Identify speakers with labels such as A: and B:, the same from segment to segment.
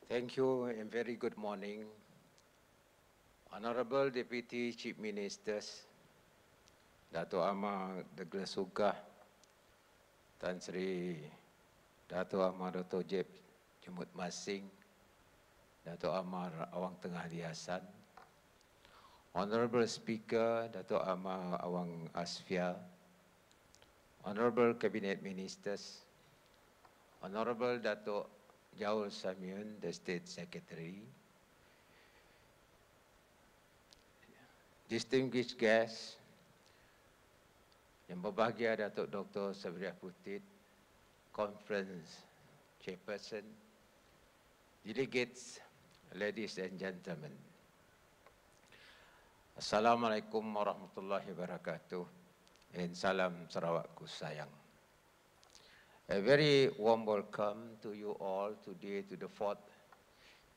A: Thank you and very good morning. Honorable Deputy Chief Ministers, Dato' Amar Douglas Sugah, Tan Sri Dato' Amar Dr. Jeb Jemut Masing, Dato' Amar Awang Tengah Liasan, Honorable Speaker Dato' Amar Awang Asfia, Honorable Cabinet Ministers, Honorable Dato' Jaul Samiun, the State Secretary, distinguished guests, yang berbahagia Datuk Dr. Sabriah Putit, Conference Chairperson, delegates, ladies and gentlemen. Assalamualaikum warahmatullahi wabarakatuh and salam Sarawakku sayang. A very warm welcome to you all today to the 4th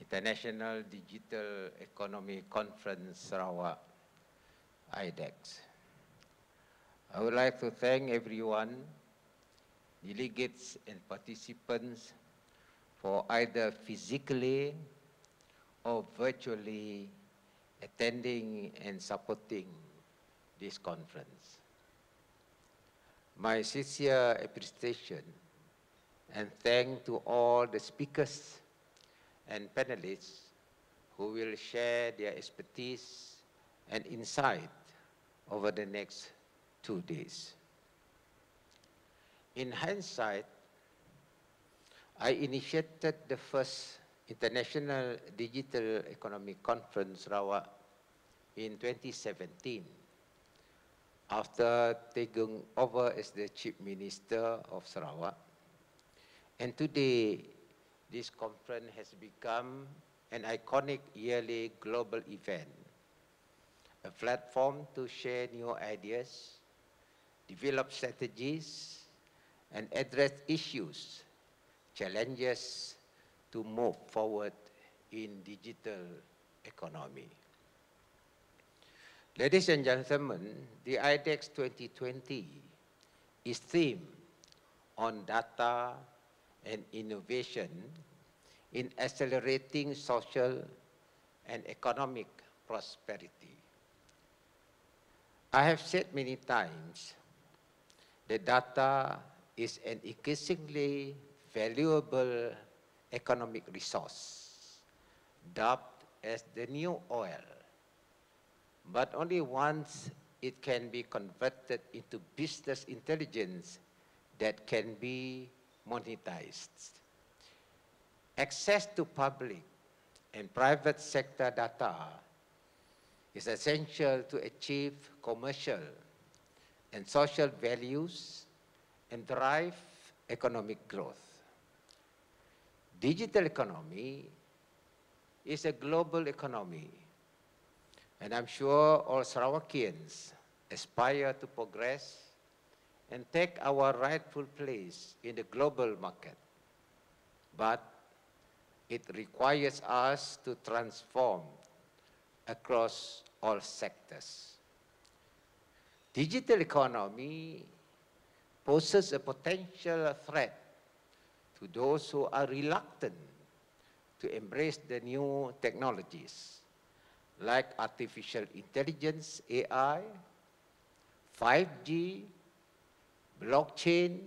A: International Digital Economy Conference Sarawak, IDECS. I would like to thank everyone, delegates and participants, for either physically or virtually attending and supporting this conference. My sincere appreciation and thanks to all the speakers and panelists who will share their expertise and insight over the next 2 days. In hindsight, I initiated the first International Digital Economy Conference Sarawak in 2017 after taking over as the Chief Minister of Sarawak. And today, this conference has become an iconic yearly global event, a platform to share new ideas, develop strategies, and address issues, challenges to move forward in digital economy. Ladies and gentlemen, the IDECS 2020 is themed on data and innovation in accelerating social and economic prosperity. I have said many times that data is an increasingly valuable economic resource, dubbed as the new oil. But only once it can be converted into business intelligence that can be monetized. Access to public and private sector data is essential to achieve commercial and social values and drive economic growth. Digital economy is a global economy, and I'm sure all Sarawakians aspire to progress and take our rightful place in the global market. But it requires us to transform across all sectors. Digital economy poses a potential threat to those who are reluctant to embrace the new technologies like artificial intelligence, AI, 5G, blockchain,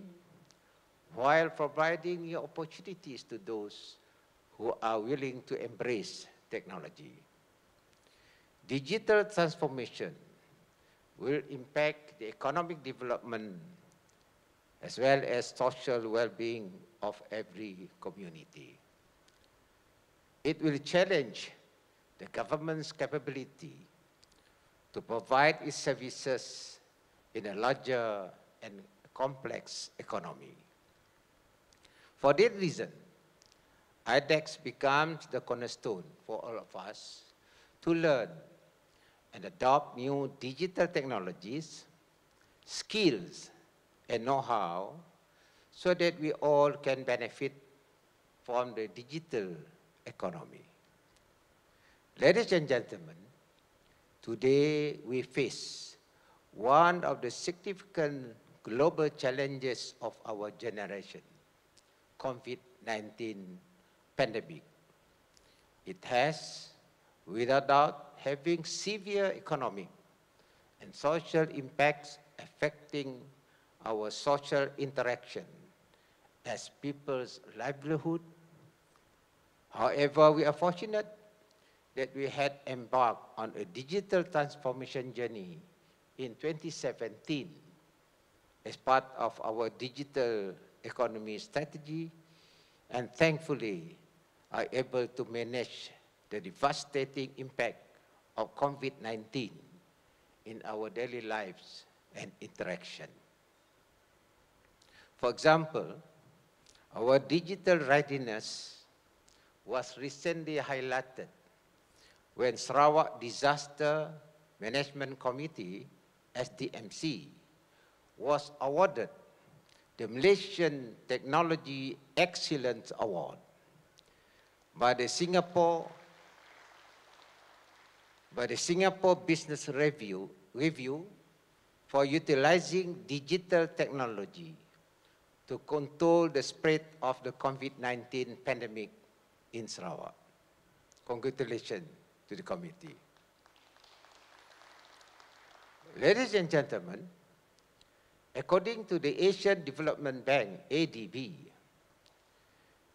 A: while providing new opportunities to those who are willing to embrace technology. Digital transformation will impact the economic development as well as social well-being of every community. It will challenge the government's capability to provide its services in a larger and complex economy. For that reason, IDECS becomes the cornerstone for all of us to learn and adopt new digital technologies, skills, and know-how so that we all can benefit from the digital economy. Ladies and gentlemen, today we face one of the significant global challenges of our generation, COVID-19 pandemic. It has, without doubt, having severe economic and social impacts affecting our social interaction as people's livelihood. However, we are fortunate that we had embarked on a digital transformation journey in 2017 as part of our digital economy strategy, and thankfully are able to manage the devastating impact of COVID-19 in our daily lives and interaction. For example, our digital readiness was recently highlighted when Sarawak Disaster Management Committee, SDMC, was awarded the Malaysian Technology Excellence Award by the Singapore Business Review for utilizing digital technology to control the spread of the COVID-19 pandemic in Sarawak. Congratulations to the committee. Ladies and gentlemen, according to the Asian Development Bank, ADB,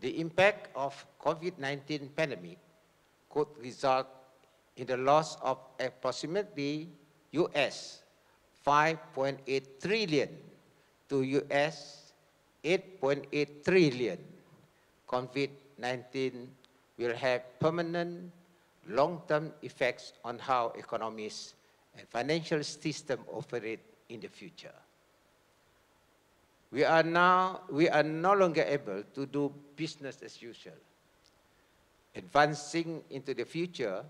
A: the impact of COVID-19 pandemic could result in the loss of approximately US 5.8 trillion to US 8.8 trillion. COVID-19 will have permanent long-term effects on how economies and financial system operate in the future. We are no longer able to do business as usual. Advancing into the future,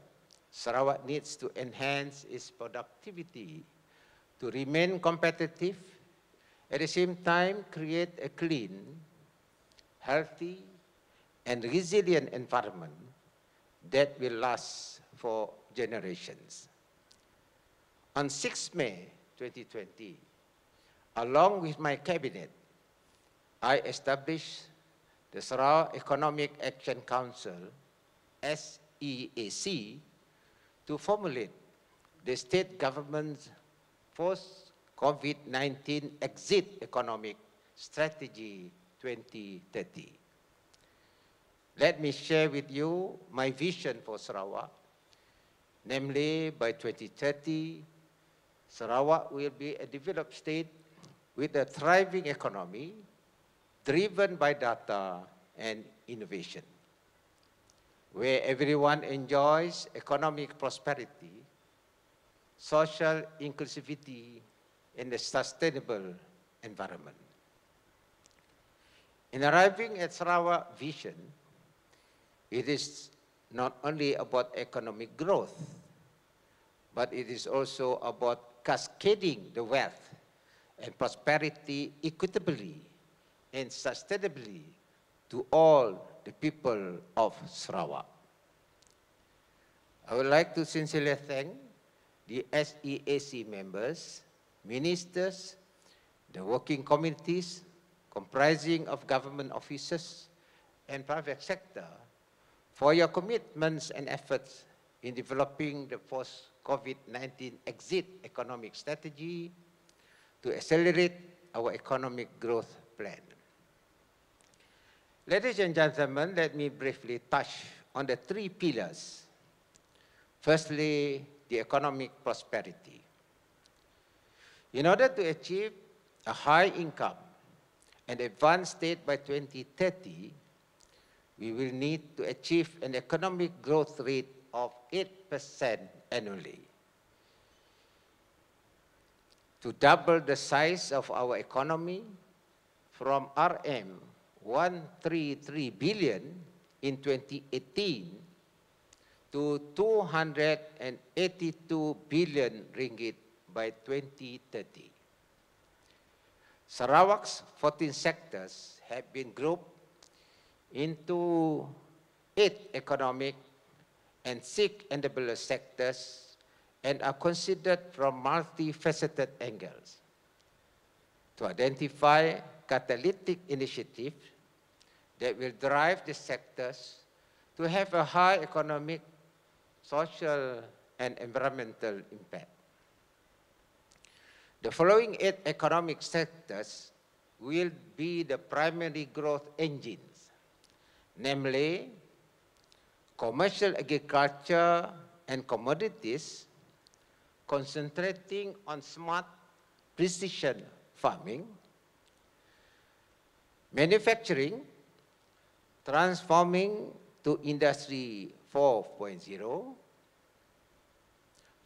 A: Sarawak needs to enhance its productivity to remain competitive, at the same time create a clean, healthy, and resilient environment that will last for generations. On 6 May 2020, along with my cabinet, I established the Sarawak Economic Action Council, SEAC, to formulate the state government's post-COVID-19 exit economic strategy 2030. Let me share with you my vision for Sarawak. Namely, by 2030, Sarawak will be a developed state with a thriving economy driven by data and innovation, where everyone enjoys economic prosperity, social inclusivity, and a sustainable environment. In arriving at Sarawak Vision, it is not only about economic growth, but it is also about cascading the wealth and prosperity equitably and sustainably to all the people of Sarawak. I would like to sincerely thank the SEAC members, ministers, the working committees comprising of government officers and private sector for your commitments and efforts in developing the post-COVID-19 exit economic strategy to accelerate our economic growth plan. Ladies and gentlemen, let me briefly touch on the 3 pillars. Firstly, the economic prosperity. In order to achieve a high income and advanced state by 2030, we will need to achieve an economic growth rate of 8% annually. To double the size of our economy from RM 133 billion in 2018 to 282 billion ringgit by 2030. Sarawak's 14 sectors have been grouped into 8 economic and 6 enabler sectors and are considered from multifaceted angles. To identify catalytic initiatives that will drive the sectors to have a high economic, social, and environmental impact. The following 8 economic sectors will be the primary growth engines, namely commercial agriculture and commodities, concentrating on smart precision farming, manufacturing, transforming to Industry 4.0,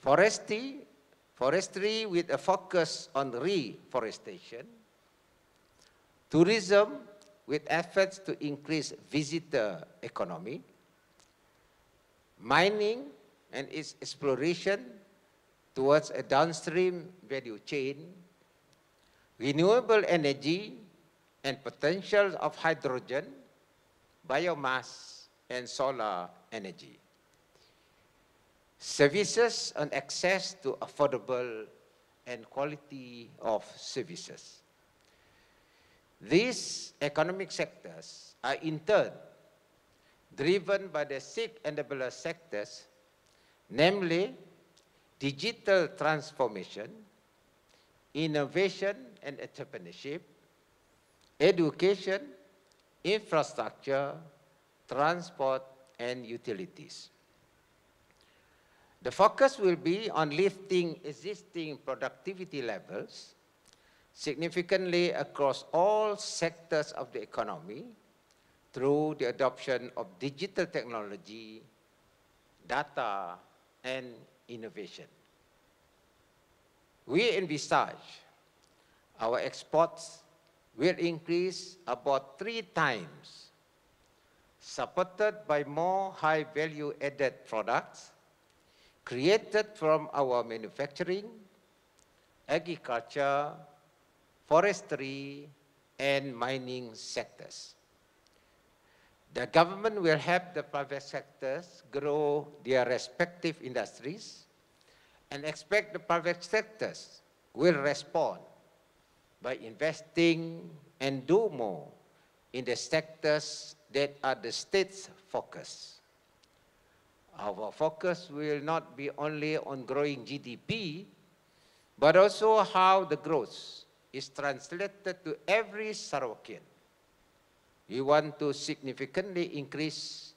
A: forestry with a focus on reforestation, tourism with efforts to increase visitor economy, mining and its exploration towards a downstream value chain, renewable energy and potential of hydrogen, biomass, and solar energy. Services and access to affordable and quality of services. These economic sectors are in turn driven by the 6 enabler sectors, namely digital transformation, innovation and entrepreneurship, education, infrastructure, transport, and utilities. The focus will be on lifting existing productivity levels significantly across all sectors of the economy through the adoption of digital technology, data, and innovation. We envisage our exports will increase about 3 times, supported by more high value-added products created from our manufacturing, agriculture, forestry, and mining sectors. The government will help the private sectors grow their respective industries and expect the private sectors will respond by investing and do more in the sectors that are the state's focus. Our focus will not be only on growing GDP, but also how the growth is translated to every Sarawakian. We want to significantly increase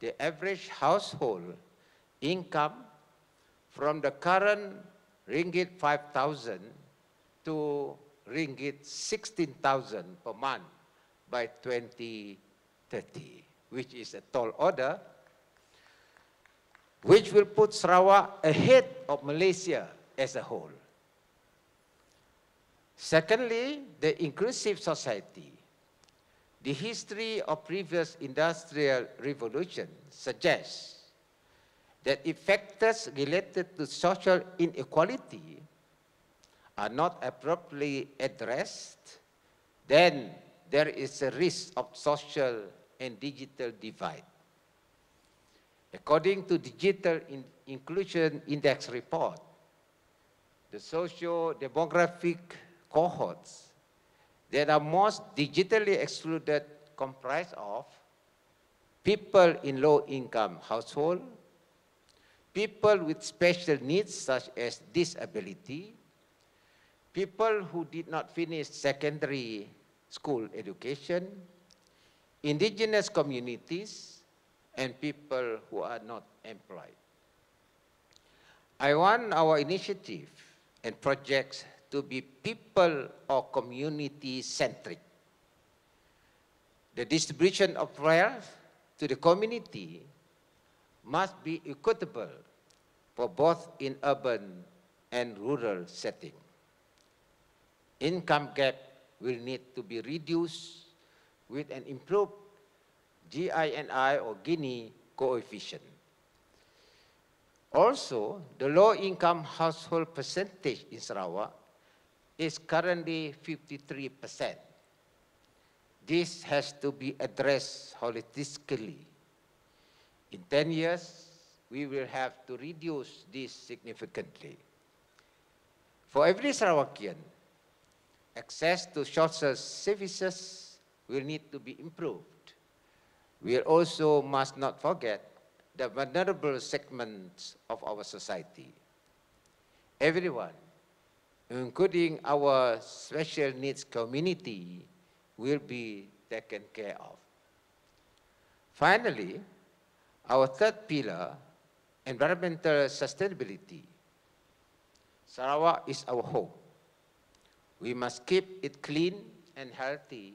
A: the average household income from the current ringgit 5,000 to ringgit 16,000 per month by 2030, which is a tall order, which will put Sarawak ahead of Malaysia as a whole. Secondly, the inclusive society. The history of previous industrial revolutions suggests that if factors related to social inequality are not appropriately addressed, then there is a risk of social and digital divide. According to Digital Inclusion Index report, the socio-demographic cohorts that are most digitally excluded comprise of people in low-income households, people with special needs such as disability, people who did not finish secondary school education, indigenous communities, and people who are not employed. I want our initiative and projects to be people or community-centric. The distribution of wealth to the community must be equitable for both in urban and rural setting. Income gap will need to be reduced with an improved GINI or Gini coefficient. Also, the low-income household percentage in Sarawak is currently 53%. This has to be addressed holistically. In 10 years, we will have to reduce this significantly. For every Sarawakian, access to social services will need to be improved. We also must not forget the vulnerable segments of our society. Everyone, including our special needs community, will be taken care of. Finally, our third pillar, environmental sustainability. Sarawak is our home. We must keep it clean and healthy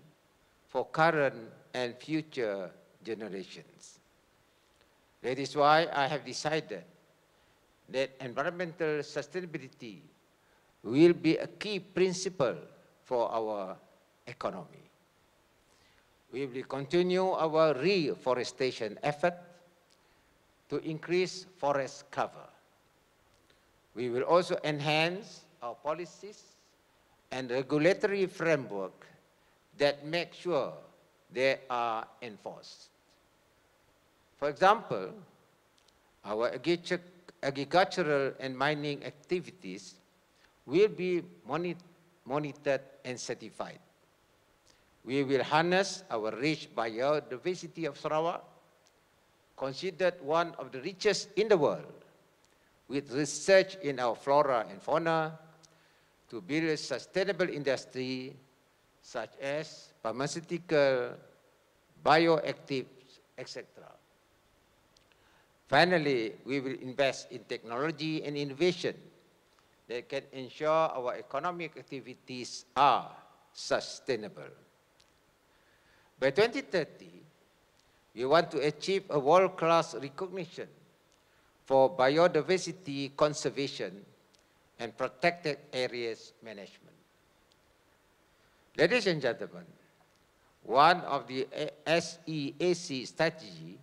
A: for current and future generations. That is why I have decided that environmental sustainability will be a key principle for our economy. We will continue our reforestation effort to increase forest cover. We will also enhance our policies and regulatory framework that make sure they are enforced. For example, our agricultural and mining activities will be monitored and certified. We will harness our rich biodiversity of Sarawak, considered one of the richest in the world, with research in our flora and fauna to build a sustainable industry such as pharmaceutical, bioactives, etc. Finally, we will invest in technology and innovation that can ensure our economic activities are sustainable. By 2030, we want to achieve a world-class recognition for biodiversity conservation and protected areas management. Ladies and gentlemen, one of the SEAC strategy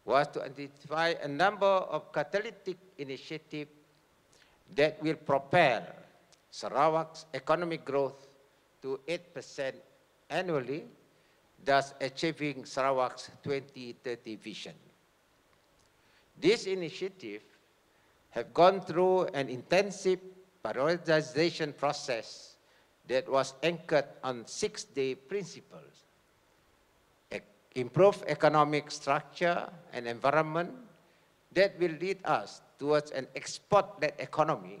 A: was to identify a number of catalytic initiatives that will propel Sarawak's economic growth to 8% annually, thus achieving Sarawak's 2030 vision. These initiatives have gone through an intensive prioritization process that was anchored on 6-day principles: improve economic structure and environment that will lead us towards an export-led economy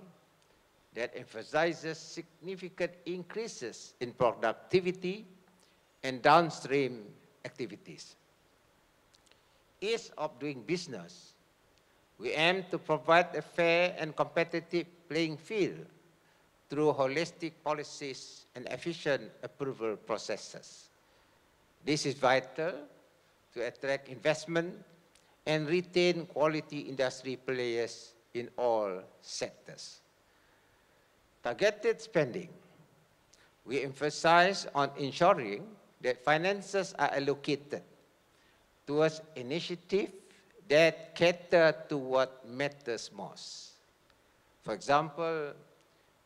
A: that emphasizes significant increases in productivity and downstream activities. Ease of doing business. We aim to provide a fair and competitive playing field through holistic policies and efficient approval processes. This is vital to attract investment and retain quality industry players in all sectors. Targeted spending. We emphasize on ensuring that finances are allocated towards initiatives that cater to what matters most. For example,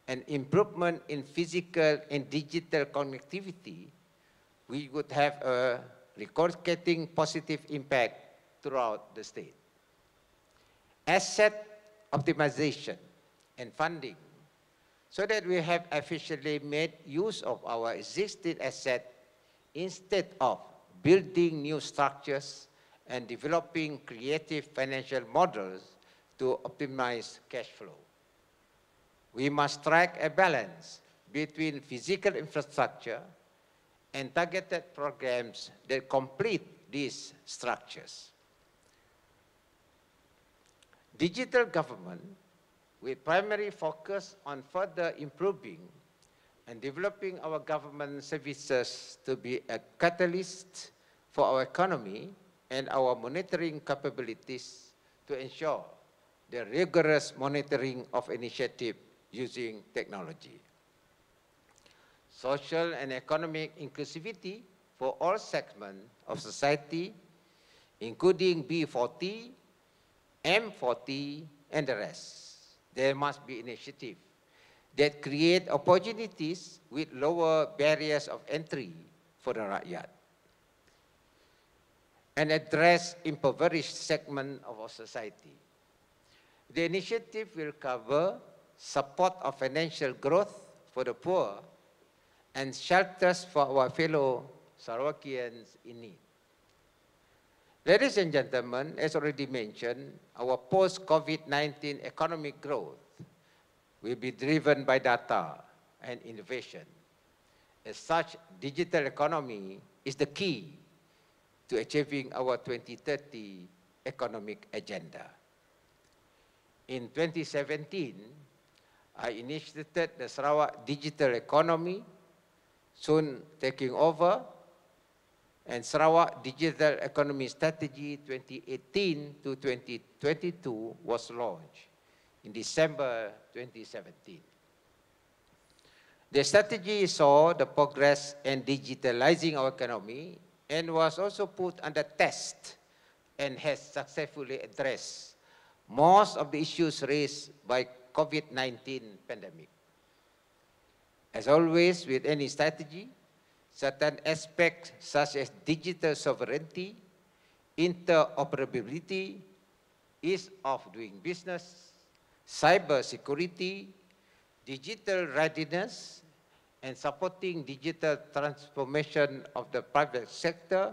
A: an improvement in physical and digital connectivity, we would have a record-getting positive impact throughout the state. Asset optimization and funding, so that we have efficiently made use of our existing asset instead of building new structures and developing creative financial models to optimize cash flow. We must strike a balance between physical infrastructure and targeted programs that complete these structures. Digital government, with primary focus on further improving and developing our government services to be a catalyst for our economy and our monitoring capabilities to ensure the rigorous monitoring of initiative using technology. Social and economic inclusivity for all segments of society, including B40, M40, and the rest. There must be initiatives that create opportunities with lower barriers of entry for the rakyat and address impoverished segment of our society. The initiative will cover support of financial growth for the poor and shelters for our fellow Sarawakians in need. Ladies and gentlemen, as already mentioned, our post-COVID-19 economic growth will be driven by data and innovation. As such, digital economy is the key to achieving our 2030 economic agenda. In 2017, I initiated the Sarawak Digital Economy, soon taking over, and Sarawak Digital Economy Strategy 2018 to 2022 was launched in December 2017. The strategy saw the progress in digitalizing our economy and was also put under test and has successfully addressed most of the issues raised by COVID-19 pandemic. As always with any strategy, certain aspects such as digital sovereignty, interoperability, ease of doing business, cyber security, digital readiness, and supporting digital transformation of the private sector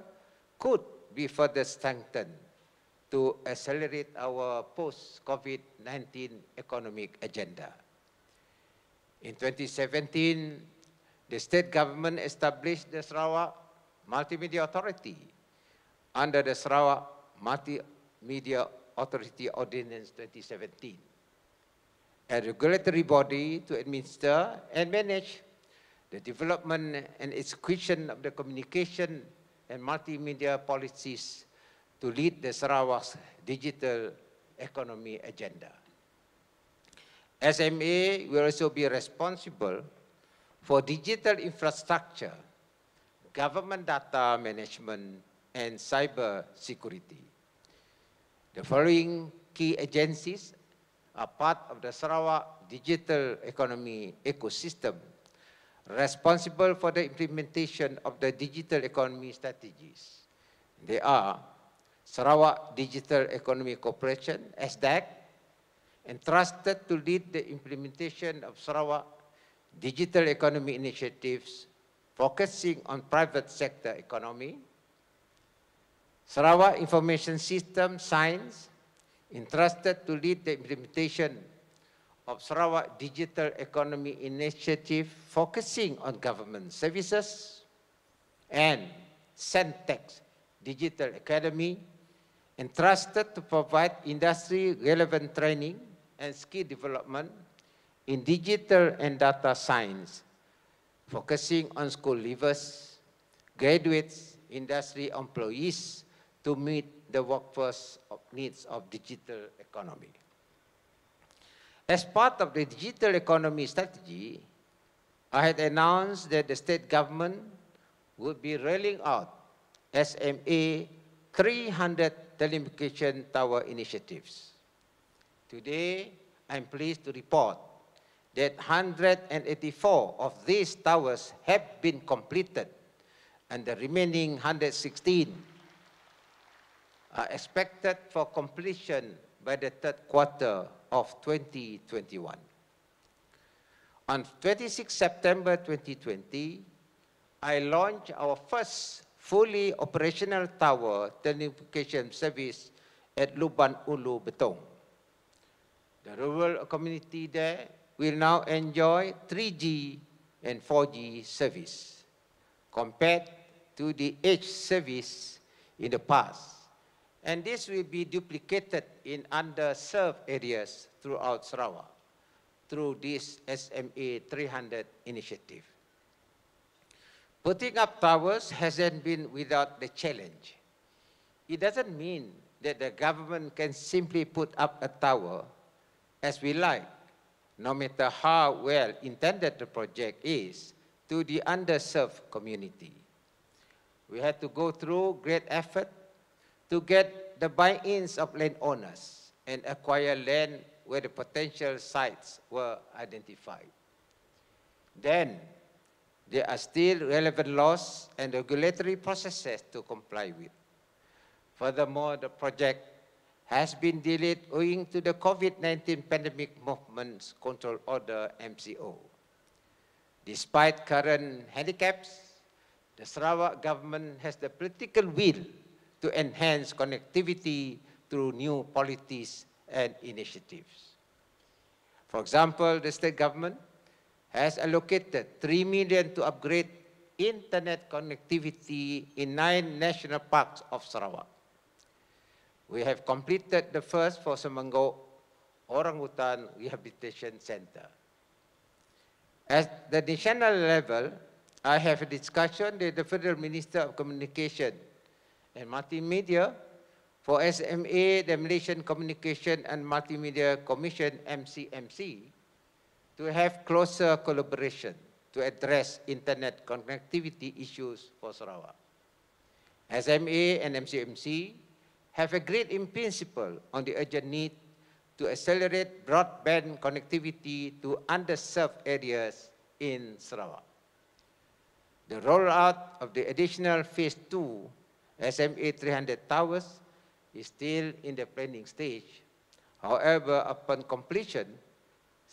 A: could be further strengthened to accelerate our post-COVID-19 economic agenda. In 2017, the state government established the Sarawak Multimedia Authority under the Sarawak Multimedia Authority Ordinance 2017, a regulatory body to administer and manage the development and execution of the communication and multimedia policies to lead the Sarawak's digital economy agenda. SMA will also be responsible for digital infrastructure, government data management, and cyber security. The following key agencies are part of the Sarawak digital economy ecosystem, responsible for the implementation of the digital economy strategies. They are Sarawak Digital Economy Corporation, IDECS, entrusted to lead the implementation of Sarawak digital economy initiatives focusing on private sector economy. Sarawak Information System Science, entrusted to lead the implementation of Sarawak Digital Economy Initiative focusing on government services, and Centex Digital Academy, entrusted to provide industry-relevant training and skill development in digital and data science, focusing on school leavers, graduates, industry employees to meet the workforce needs of digital economy. As part of the digital economy strategy, I had announced that the state government would be rolling out SMA 300 telecommunication tower initiatives. Today, I'm pleased to report that 184 of these towers have been completed, and the remaining 116 are expected for completion by the third quarter of 2021. On 26 September 2020, I launched our first fully operational tower telecommunication service at Luban Ulu, Betong. The rural community there will now enjoy 3G and 4G service compared to the H service in the past. And this will be duplicated in underserved areas throughout Sarawak through this SMA 300 initiative. Putting up towers hasn't been without the challenge. It doesn't mean that the government can simply put up a tower as we like, no matter how well intended the project is to the underserved community. We had to go through great effort to get the buy-ins of landowners and acquire land where the potential sites were identified. Then, there are still relevant laws and regulatory processes to comply with. Furthermore, the project has been delayed owing to the COVID-19 Pandemic Movements Control Order, MCO. Despite current handicaps, the Sarawak government has the political will to enhance connectivity through new policies and initiatives. For example, the state government has allocated 3 million to upgrade internet connectivity in 9 national parks of Sarawak. We have completed the first for Semenggok Orangutan Rehabilitation Center. At the national level, I have a discussion with the Federal Minister of Communication and Multimedia for SMA, the Malaysian Communication and Multimedia Commission, MCMC, to have closer collaboration to address internet connectivity issues for Sarawak. SMA and MCMC have agreed in principle on the urgent need to accelerate broadband connectivity to underserved areas in Sarawak. The rollout of the additional Phase 2 SMA 300 towers is still in the planning stage. However, upon completion,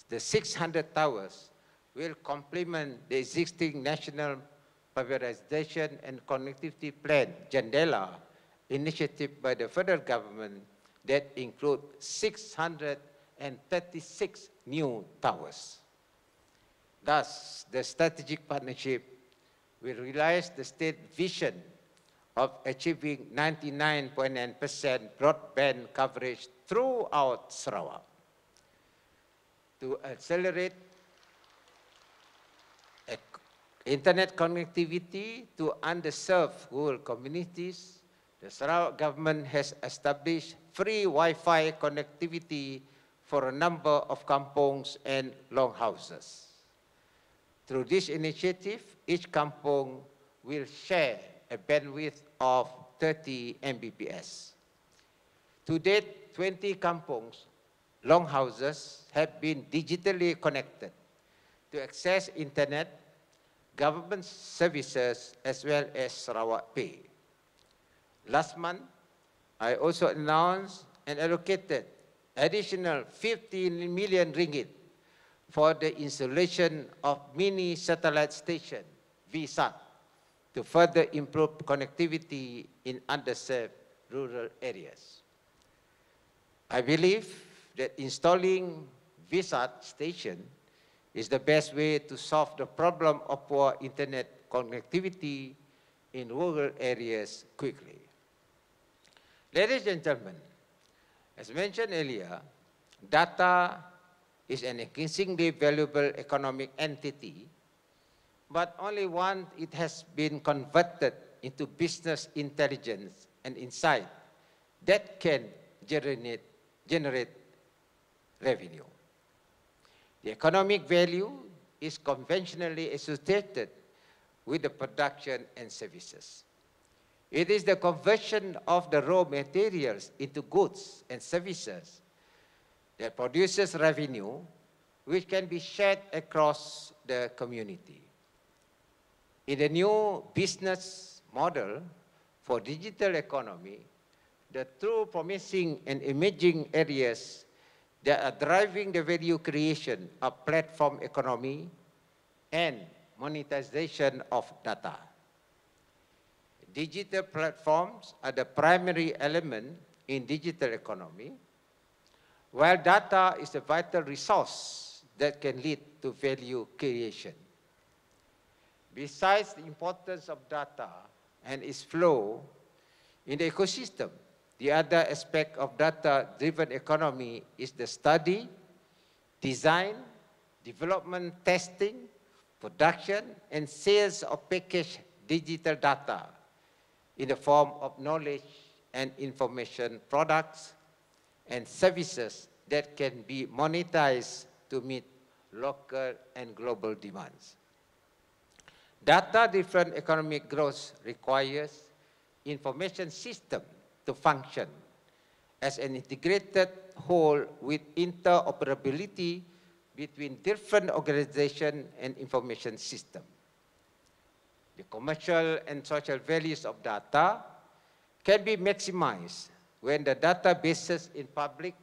A: the 600 towers will complement the existing National Privatization and Connectivity Plan, JANDELA, initiative by the federal government that include 636 new towers. Thus, the strategic partnership will realize the state vision of achieving 99.9% broadband coverage throughout Sarawak. To accelerate internet connectivity to underserved rural communities, the Sarawak government has established free Wi-Fi connectivity for a number of kampongs and longhouses. Through this initiative, each kampong will share a bandwidth of 30 Mbps. To date, 20 kampongs, longhouses have been digitally connected to access internet, government services, as well as Sarawak Pay. Last month, I also announced and allocated additional 15 million ringgit for the installation of mini satellite station, VSAT, to further improve connectivity in underserved rural areas. I believe that installing VSAT station is the best way to solve the problem of poor internet connectivity in rural areas quickly. Ladies and gentlemen, as mentioned earlier, data is an increasingly valuable economic entity, but only once it has been converted into business intelligence and insight that can generate revenue. The economic value is conventionally associated with the production and services. It is the conversion of the raw materials into goods and services that produces revenue, which can be shared across the community. In the new business model for digital economy, the true promising and emerging areas that are driving the value creation of platform economy and monetization of data. Digital platforms are the primary element in digital economy, while data is a vital resource that can lead to value creation. Besides the importance of data and its flow in the ecosystem, the other aspect of data-driven economy is the study, design, development, testing, production, and sales of packaged digital data in the form of knowledge and information products and services that can be monetized to meet local and global demands. Data-driven economic growth requires information system to function as an integrated whole with interoperability between different organizations and information systems. The commercial and social values of data can be maximized when the databases in public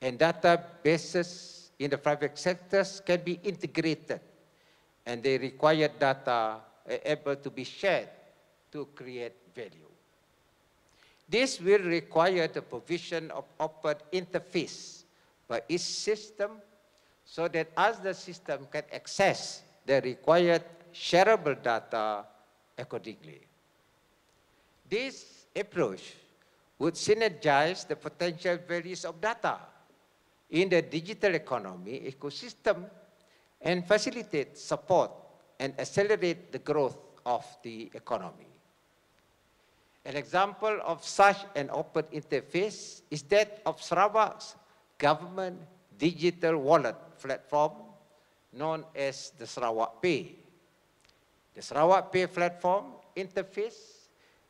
A: and databases in the private sectors can be integrated and the required data are able to be shared to create value. This will require the provision of open interface by each system so that as the system can access the required shareable data accordingly. This approach would synergize the potential values of data in the digital economy ecosystem and facilitate support and accelerate the growth of the economy. An example of such an open interface is that of Sarawak's government digital wallet platform known as the Sarawak Pay. The Sarawak Pay platform interface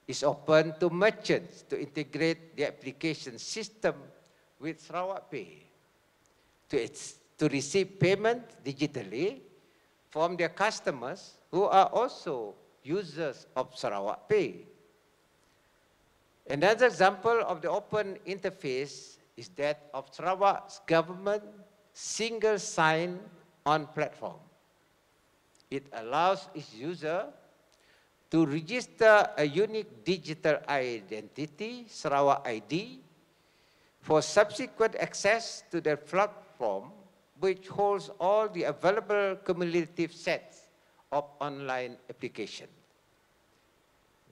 A: is open to merchants to integrate the application system with Sarawak Pay to receive payment digitally from their customers who are also users of Sarawak Pay. Another example of the open interface is that of Sarawak's government single sign-on platform. It allows its user to register a unique digital identity, Sarawak ID, for subsequent access to the platform, which holds all the available cumulative sets of online application.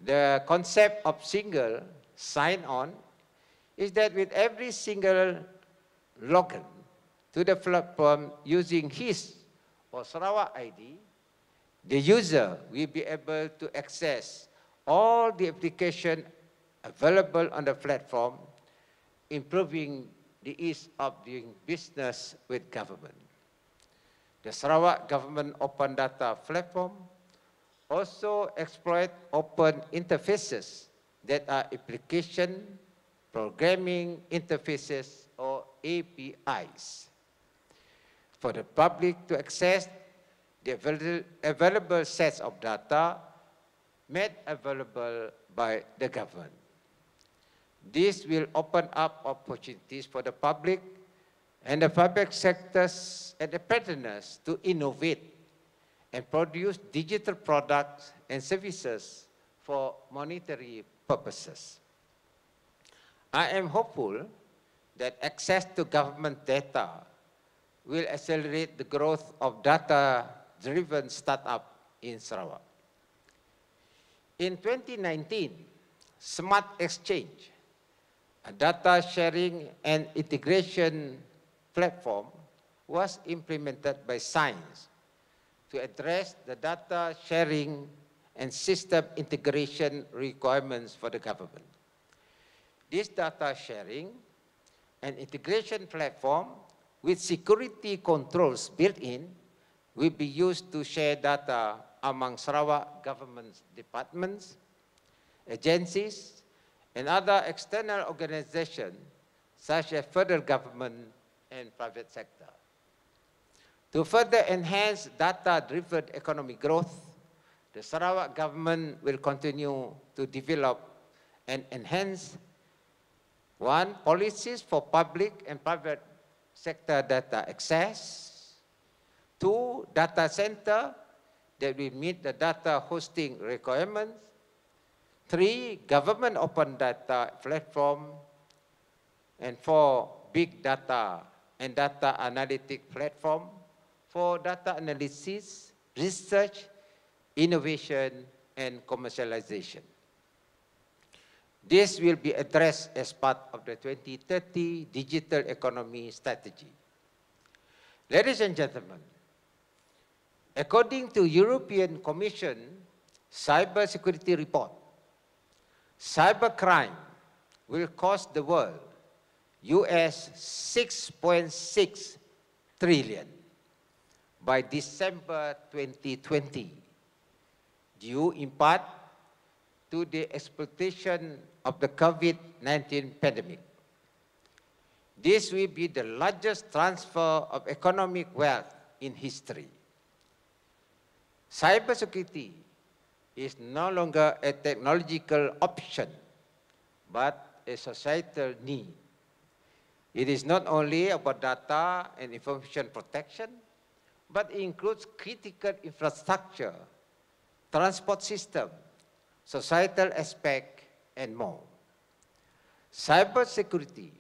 A: The concept of single sign-on is that with every single login to the platform using his or Sarawak ID, the user will be able to access all the application available on the platform, improving the ease of doing business with government. The Sarawak Government Open Data Platform also exploit open interfaces that are application programming interfaces or APIs for the public to access the available sets of data made available by the government. This will open up opportunities for the public and the public sectors and the partners to innovate and produce digital products and services for monetary purposes. I am hopeful that access to government data will accelerate the growth of data-driven startups in Sarawak. In 2019, Smart Exchange, a data sharing and integration platform, was implemented by Science to address the data sharing and system integration requirements for the government. This data sharing and integration platform with security controls built in will be used to share data among Sarawak government departments, agencies, and other external organizations such as federal government and private sector. To further enhance data-driven economic growth, the Sarawak government will continue to develop and enhance one, policies for public and private sector data access. Two, data center that will meet the data hosting requirements. Three, government open data platform. And four, big data and data analytic platform for data analysis, research, innovation, and commercialization. This will be addressed as part of the 2030 Digital Economy Strategy. Ladies and gentlemen, according to European Commission Cybersecurity Report, cybercrime will cost the world US 6.6 trillion by December 2020, due in part to the exploitation of the COVID-19 pandemic. This will be the largest transfer of economic wealth in history. Cybersecurity is no longer a technological option, but a societal need. It is not only about data and information protection, but it includes critical infrastructure, transport system, societal aspect, and more. Cybersecurity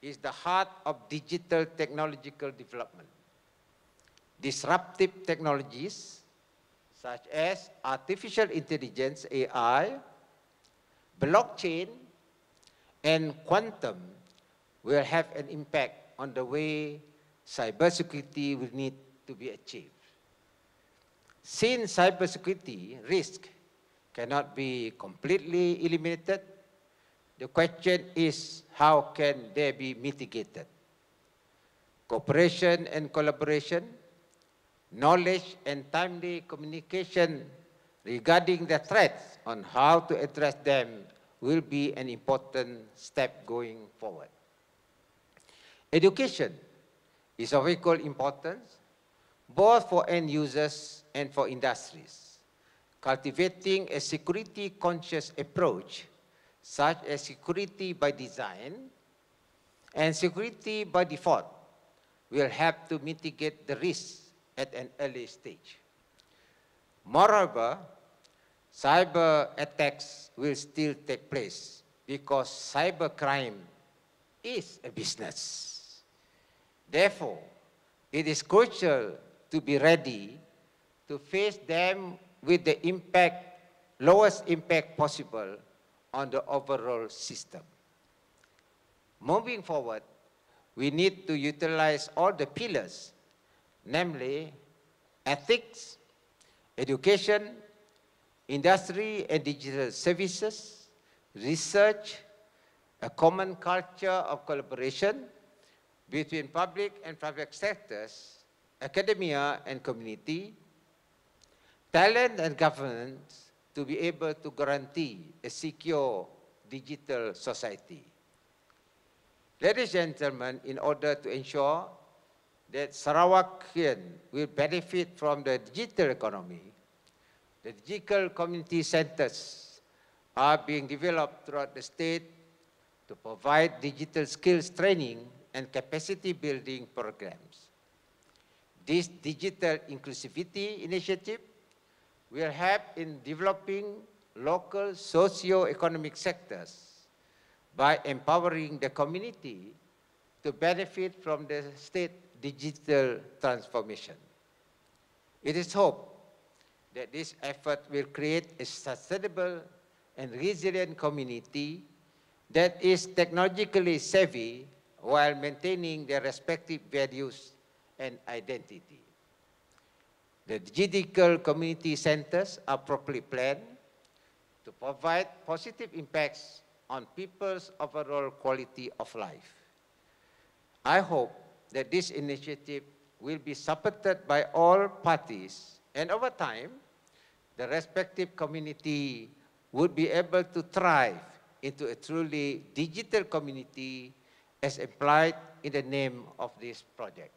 A: is the heart of digital technological development. Disruptive technologies such as artificial intelligence, AI, blockchain, and quantum will have an impact on the way cybersecurity will need to be achieved. Since cybersecurity risk cannot be completely eliminated, the question is how can they be mitigated? Cooperation and collaboration, knowledge and timely communication regarding the threats on how to address them will be an important step going forward. Education is of equal importance, both for end users and for industries. Cultivating a security-conscious approach, such as security by design and security by default, will help to mitigate the risks at an early stage. Moreover, cyber attacks will still take place because cybercrime is a business. Therefore, it is crucial to be ready to face them with the lowest impact possible on the overall system. Moving forward, we need to utilize all the pillars, namely ethics, education, industry and digital services, research, a common culture of collaboration between public and private sectors, academia and community, talent and governance to be able to guarantee a secure digital society. Ladies and gentlemen, in order to ensure that Sarawakian will benefit from the digital economy, the digital community centers are being developed throughout the state to provide digital skills training and capacity building programs. This digital inclusivity initiative will help in developing local socio-economic sectors by empowering the community to benefit from the state digital transformation. It is hoped that this effort will create a sustainable and resilient community that is technologically savvy while maintaining their respective values and identity. The digital community centers are properly planned to provide positive impacts on people's overall quality of life. I hope that this initiative will be supported by all parties, and over time, the respective community would be able to thrive into a truly digital community as implied in the name of this project.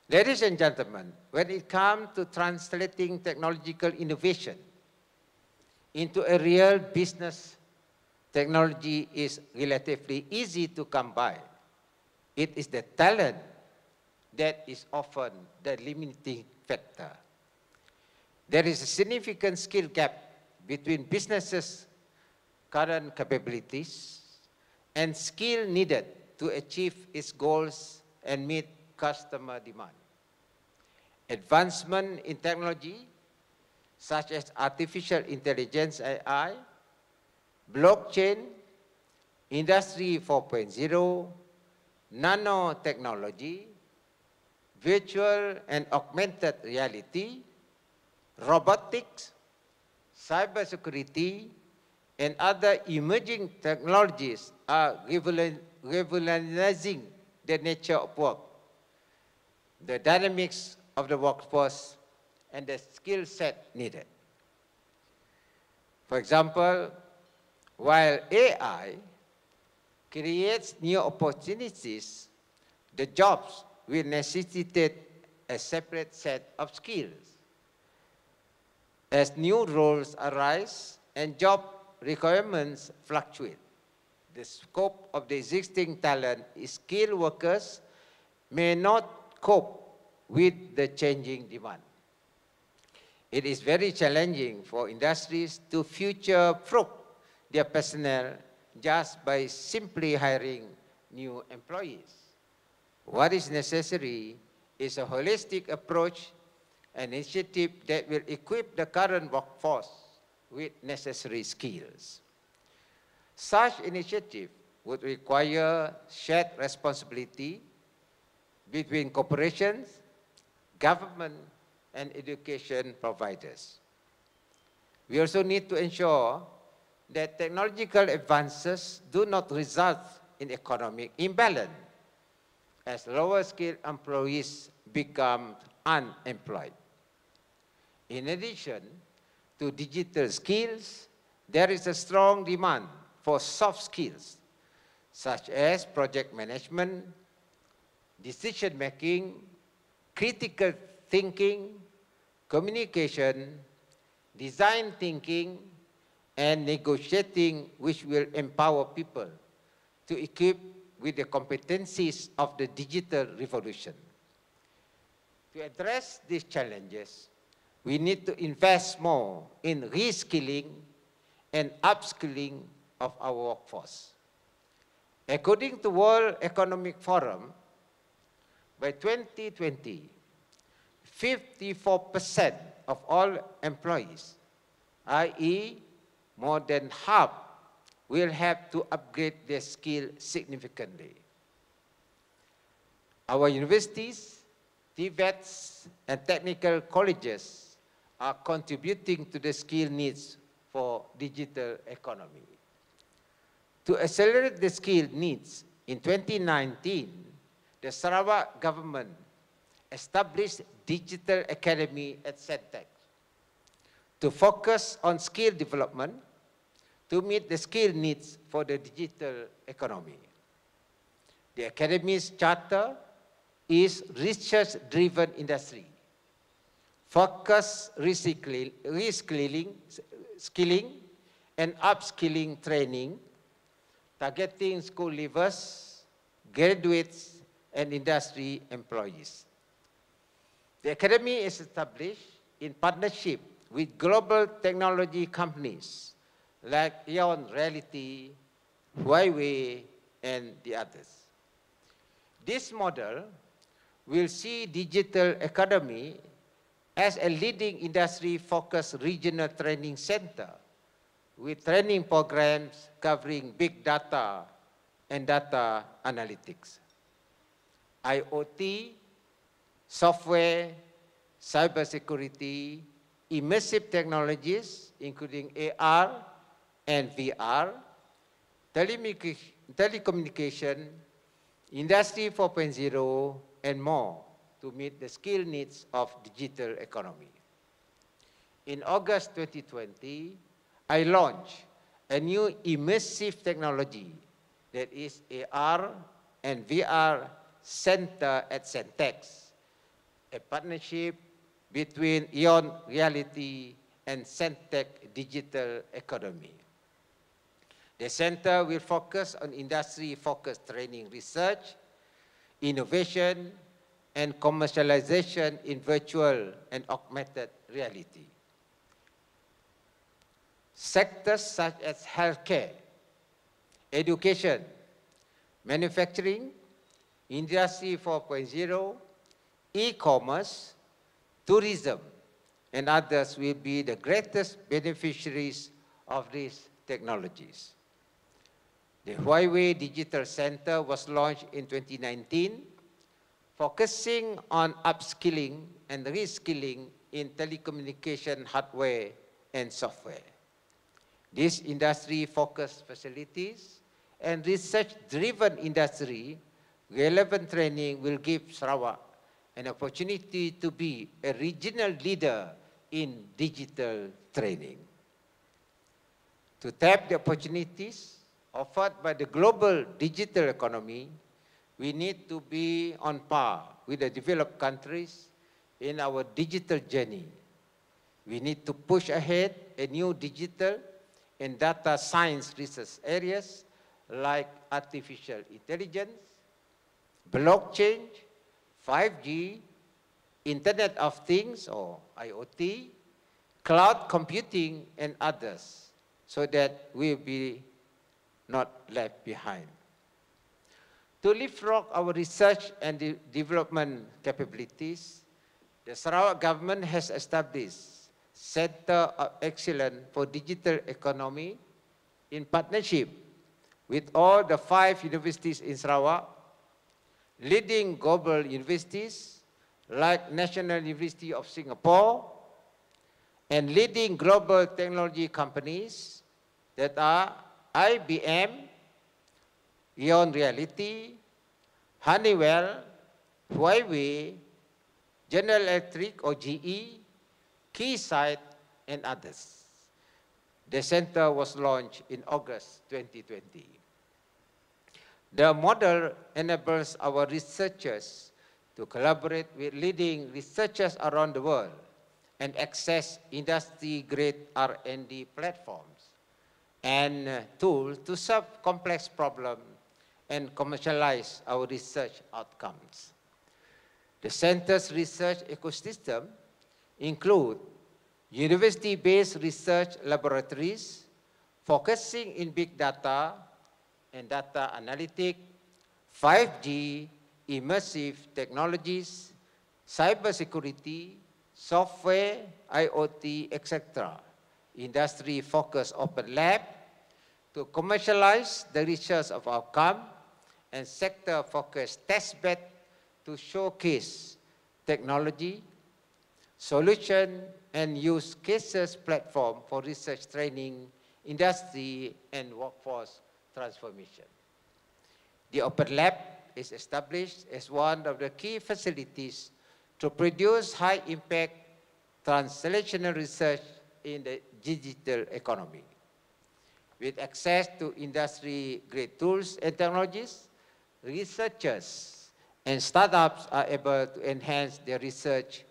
A: Ladies and gentlemen, when it comes to translating technological innovation into a real business, technology is relatively easy to come by. It is the talent that is often the limiting factor. There is a significant skill gap between businesses' current capabilities and skill needed to achieve its goals and meet customer demand. Advancement in technology, such as artificial intelligence AI, blockchain, Industry 4.0, nanotechnology, virtual and augmented reality, robotics, cybersecurity, and other emerging technologies are revolutionizing the nature of work, the dynamics of the workforce, and the skill set needed. For example, while AI creates new opportunities, the jobs will necessitate a separate set of skills. As new roles arise and job requirements fluctuate, the scope of the existing talent, skilled workers may not cope with the changing demand. It is very challenging for industries to future-proof their personnel just by simply hiring new employees. What is necessary is a holistic approach, an initiative that will equip the current workforce with necessary skills. Such initiative would require shared responsibility between corporations, government, and education providers. We also need to ensure that technological advances do not result in economic imbalance as lower skilled employees become unemployed. In addition to digital skills, there is a strong demand for soft skills such as project management, decision making, critical thinking, communication, design thinking, and negotiating, which will empower people to equip with the competencies of the digital revolution. To address these challenges, we need to invest more in reskilling and upskilling of our workforce. According to World Economic Forum, by 2020, 54% of all employees, i.e., more than half, will have to upgrade their skill significantly. Our universities, TVETs, and technical colleges are contributing to the skill needs for digital economy. To accelerate the skill needs, in 2019, the Sarawak government established Digital Academy at CENTEC to focus on skill development to meet the skill needs for the digital economy. The Academy's charter is research-driven industry, focus reskilling, skilling, and upskilling training, targeting school leavers, graduates, and industry employees. The Academy is established in partnership with global technology companies like Eon Reality, Huawei, and the others. This model will see digital academy as a leading industry-focused regional training center with training programs covering big data and data analytics, IoT, software, cybersecurity, immersive technologies, including AR and VR, telecommunication, Industry 4.0, and more to meet the skill needs of digital economy. In August 2020, I launched a new immersive technology that is AR and VR center at CENTEX, a partnership between Eon Reality and CENTEC Digital Academy. The center will focus on industry-focused training research, innovation, and commercialization in virtual and augmented reality. Sectors such as healthcare, education, manufacturing, Industry 4.0, e-commerce, tourism, and others will be the greatest beneficiaries of these technologies. The Huawei Digital Center was launched in 2019, focusing on upskilling and reskilling in telecommunication hardware and software. These industry-focused facilities and research-driven industry relevant training will give Sarawak an opportunity to be a regional leader in digital training. To tap the opportunities offered by the global digital economy, we need to be on par with the developed countries in our digital journey. We need to push ahead a new digital and data science research areas like artificial intelligence, blockchain, 5G, Internet of Things or IoT, cloud computing, and others, so that we'll be not left behind. To leapfrog our research and development capabilities, the Sarawak government has established Center of Excellence for Digital Economy in partnership with all the 5 universities in Sarawak, leading global universities like National University of Singapore, and leading global technology companies that are IBM, Ion Reality, Honeywell, Huawei, General Electric or GE, Keysight, and others. The center was launched in August 2020. The model enables our researchers to collaborate with leading researchers around the world and access industry-grade R&D platforms and tools to solve complex problems and commercialize our research outcomes. The center's research ecosystem includes university-based research laboratories focusing in big data and data analytics, 5G, immersive technologies, cybersecurity, software, IoT, etc. Industry-focused open lab to commercialize the research of outcome, and sector-focused testbed to showcase technology, solution, and use cases platform for research training, industry, and workforce transformation. The Open Lab is established as one of the key facilities to produce high-impact translational research in the digital economy. With access to industry-grade tools and technologies, researchers and startups are able to enhance their research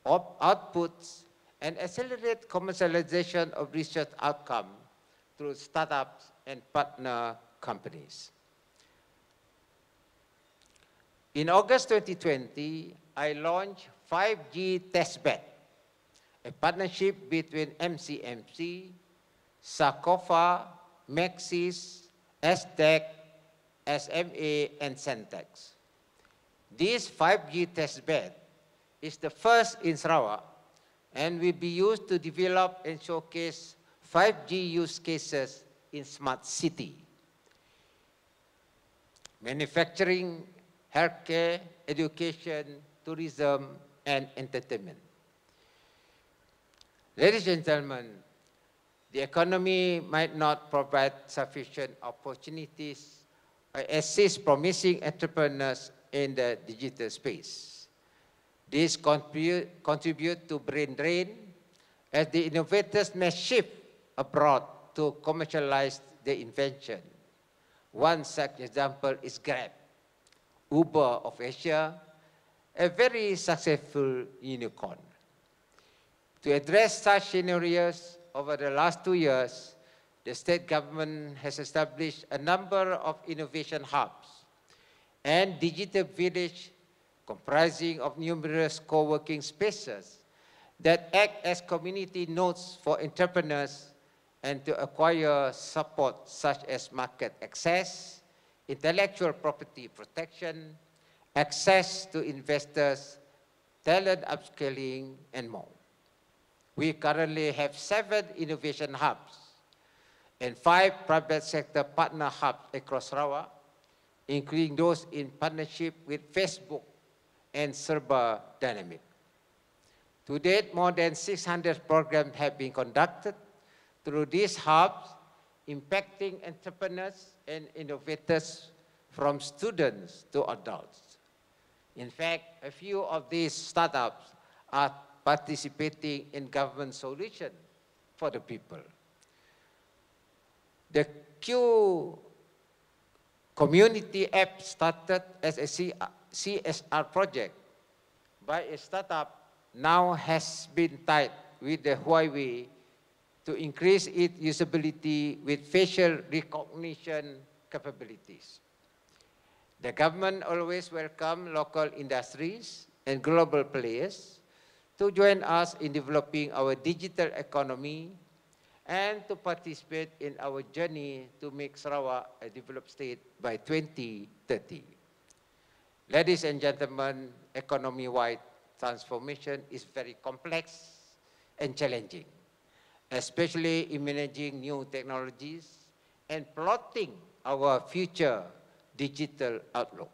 A: outputs and accelerate commercialization of research outcomes through startups and partner companies. In August 2020, I launched 5G Testbed, a partnership between MCMC, Sakofa, Maxis, IDECS, SMA, and Centex. This 5G testbed is the first in Sarawak and will be used to develop and showcase 5G use cases in smart city, manufacturing, healthcare, education, tourism, and entertainment. Ladies and gentlemen, the economy might not provide sufficient opportunities or assist promising entrepreneurs in the digital space. This contribute to brain drain as the innovators may shift abroad to commercialize their invention. One such example is Grab, Uber of Asia, a very successful unicorn. To address such scenarios, over the last 2 years, the state government has established a number of innovation hubs and digital village comprising of numerous co-working spaces that act as community nodes for entrepreneurs and to acquire support such as market access, intellectual property protection, access to investors, talent upscaling, and more. We currently have 7 innovation hubs and 5 private sector partner hubs across Sarawak, including those in partnership with Facebook and Serba Dynamic. To date, more than 600 programs have been conducted through these hubs, impacting entrepreneurs and innovators from students to adults. In fact, a few of these startups are participating in government solutions for the people. The Q community app started as a CSR project by a startup now has been tied with the Huawei to increase its usability with facial recognition capabilities. The government always welcomes local industries and global players to join us in developing our digital economy and to participate in our journey to make Sarawak a developed state by 2030. Ladies and gentlemen, economy-wide transformation is very complex and challenging, especially in managing new technologies and plotting our future digital outlook.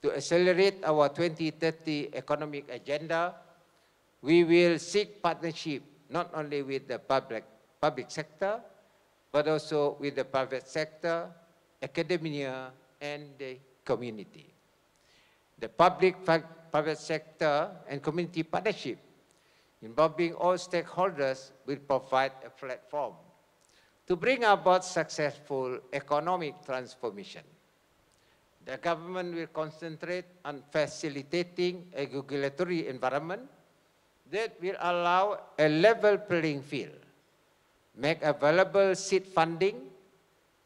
A: To accelerate our 2030 economic agenda, we will seek partnership not only with the public sector, but also with the private sector, academia, and the community. The public-private sector and community partnership involving all stakeholders will provide a platform to bring about successful economic transformation. The government will concentrate on facilitating a regulatory environment that will allow a level playing field, make available seed funding,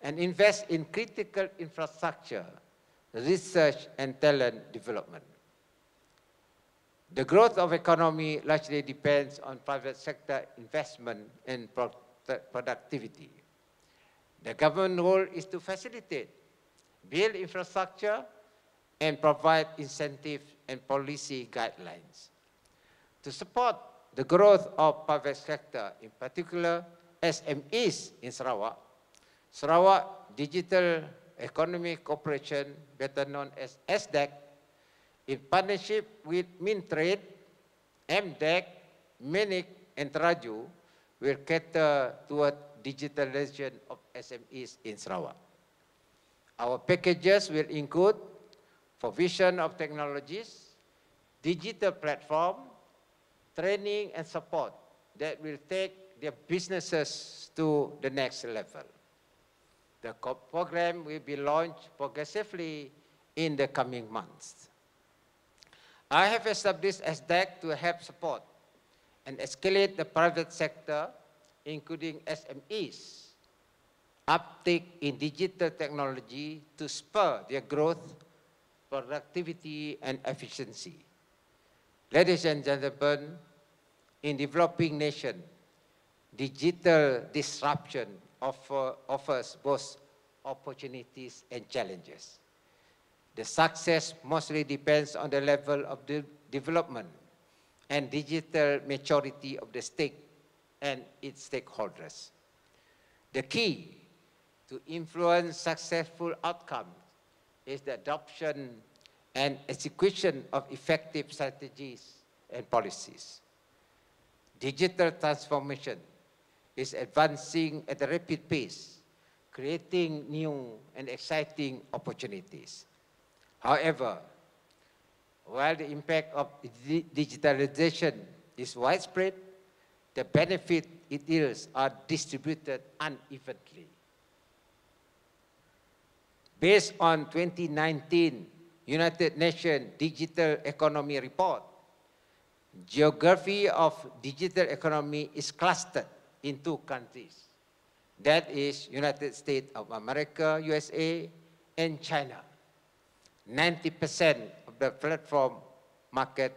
A: and invest in critical infrastructure, research, and talent development. The growth of economy largely depends on private sector investment and productivity. The government role is to facilitate, build infrastructure, and provide incentives and policy guidelines. To support the growth of private sector, in particular SMEs in Sarawak, Sarawak Digital Economic Corporation, better known as IDECS, in partnership with Mintrade, MDEC, MINIC, and Traju, will cater toward digitalization of SMEs in Sarawak. Our packages will include provision of technologies, digital platform, training and support that will take their businesses to the next level. The program will be launched progressively in the coming months. I have established IDECS to help support and escalate the private sector, including SMEs, uptake in digital technology to spur their growth, productivity, and efficiency. Ladies and gentlemen, in developing nation, digital disruption offers both opportunities and challenges. The success mostly depends on the level of development and digital maturity of the state and its stakeholders. The key to influence successful outcomes is the adoption and execution of effective strategies and policies. Digital transformation is advancing at a rapid pace, creating new and exciting opportunities. However, while the impact of digitalization is widespread, the benefit it yields are distributed unevenly. Based on 2019 United Nations Digital Economy Report, geography of digital economy is clustered in two countries. That is United States of America, USA, and China. 90% of the platform market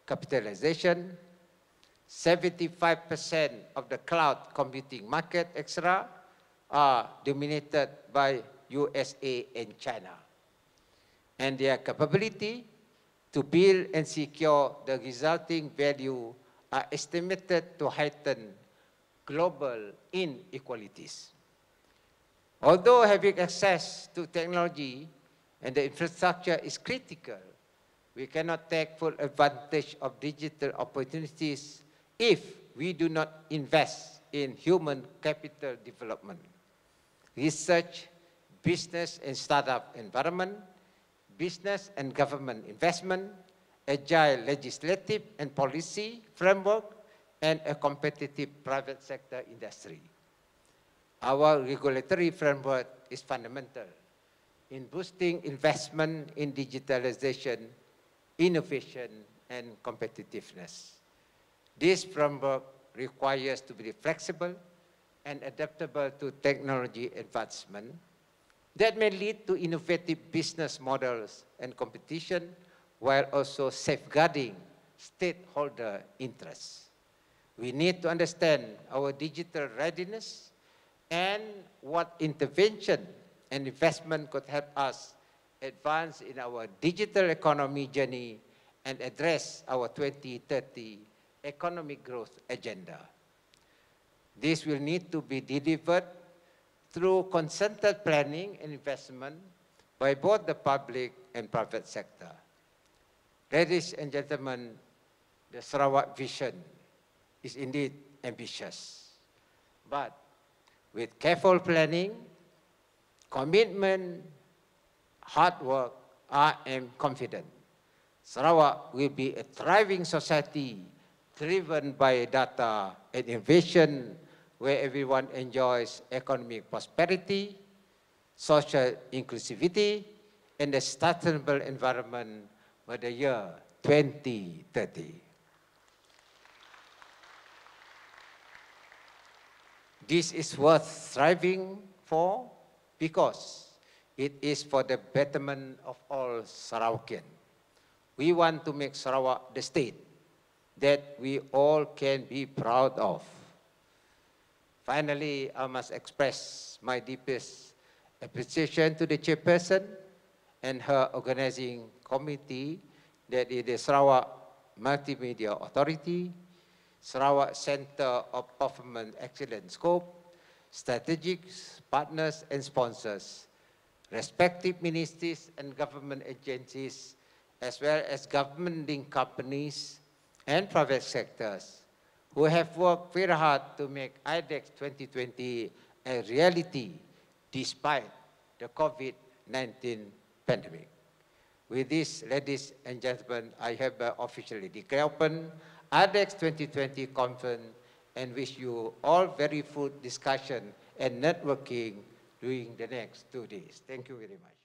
A: capitalization, 75% of the cloud computing market, etc., are dominated by USA and China. And their capability to build and secure the resulting value are estimated to heighten global inequalities. Although having access to technology and the infrastructure is critical, we cannot take full advantage of digital opportunities if we do not invest in human capital development, research, business and startup environment, business and government investment, agile legislative and policy framework, and a competitive private sector industry. Our regulatory framework is fundamental in boosting investment in digitalization, innovation, and competitiveness. This framework requires to be flexible and adaptable to technology advancement that may lead to innovative business models and competition while also safeguarding stakeholder interests. We need to understand our digital readiness and what intervention and investment could help us advance in our digital economy journey and address our 2030 economic growth agenda. This will need to be delivered through concerted planning and investment by both the public and private sector. Ladies and gentlemen, the Sarawak Vision is indeed ambitious, but with careful planning, commitment, hard work, I am confident Sarawak will be a thriving society driven by data and innovation where everyone enjoys economic prosperity, social inclusivity, and a sustainable environment by the year 2030. This is worth striving for because it is for the betterment of all Sarawakian. We want to make Sarawak the state that we all can be proud of. Finally, I must express my deepest appreciation to the chairperson and her organizing committee, that is the Sarawak Multimedia Authority, Sarawak Center of Performance Excellence Scope, strategic partners and sponsors, respective ministries and government agencies, as well as government-linked companies and private sectors who have worked very hard to make IDECS 2020 a reality despite the COVID-19 pandemic. With this, ladies and gentlemen, I have officially declared open IDECS 2020 conference and wish you all very fruitful discussion and networking during the next 2 days. Thank you very much.